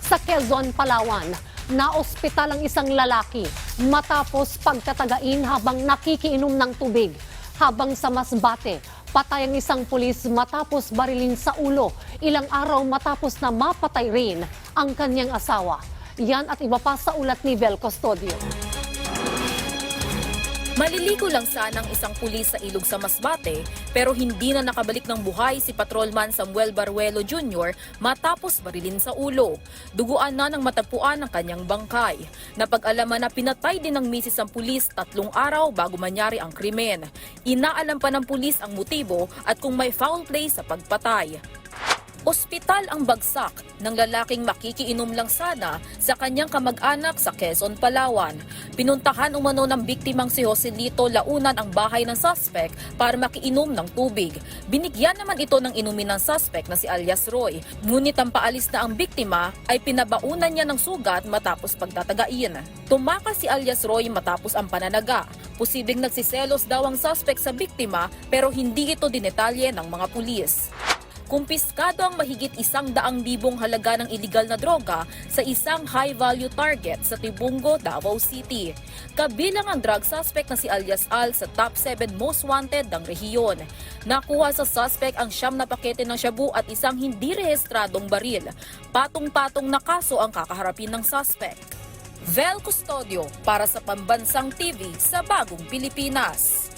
Sa Quezon, Palawan, naospital ang isang lalaki matapos pagtatagain habang nakikiinom ng tubig. Habang sa Masbate, patay ang isang pulis matapos barilin sa ulo. Ilang araw matapos na mapatay rin ang kanyang asawa. Yan at iba pa sa ulat ni Vel Custodio. Maliligo lang sanang isang pulis sa ilog sa Masbate pero hindi na nakabalik ng buhay si Patrolman Samuel Baruelo Jr. matapos barilin sa ulo. Duguan na ng matagpuan ang kanyang bangkay. Napag-alaman na pinatay din ng misis ang pulis 3 araw bago manyari ang krimen. Inaalam pa ng pulis ang motibo at kung may foul play sa pagpatay. Ospital ang bagsak ng lalaking makikiinom lang sana sa kanyang kamag-anak sa Quezon, Palawan. Pinuntahan umano ng biktimang si Joselito Launan ang bahay ng suspect para makiinom ng tubig. Binigyan naman ito ng inumin ng suspect na si alias Roy. Ngunit ang paalis na ang biktima ay pinabaunan niya ng sugat matapos pagtatagain. Tumakas si alias Roy matapos ang pananaga. Posibleng nagsiselos daw ang suspect sa biktima pero hindi ito dinetalye ng mga pulis. Kumpiskado ang mahigit 100,000 halaga ng iligal na droga sa isang high-value target sa Tibungo, Davao City. Kabilang ang drug suspect na si alias Al sa top 7 most wanted ng rehiyon. Nakuha sa suspect ang 9 na pakete ng shabu at isang hindi rehistradong baril. Patong-patong na kaso ang kakaharapin ng suspect. Vel Custodio para sa Pambansang TV sa Bagong Pilipinas.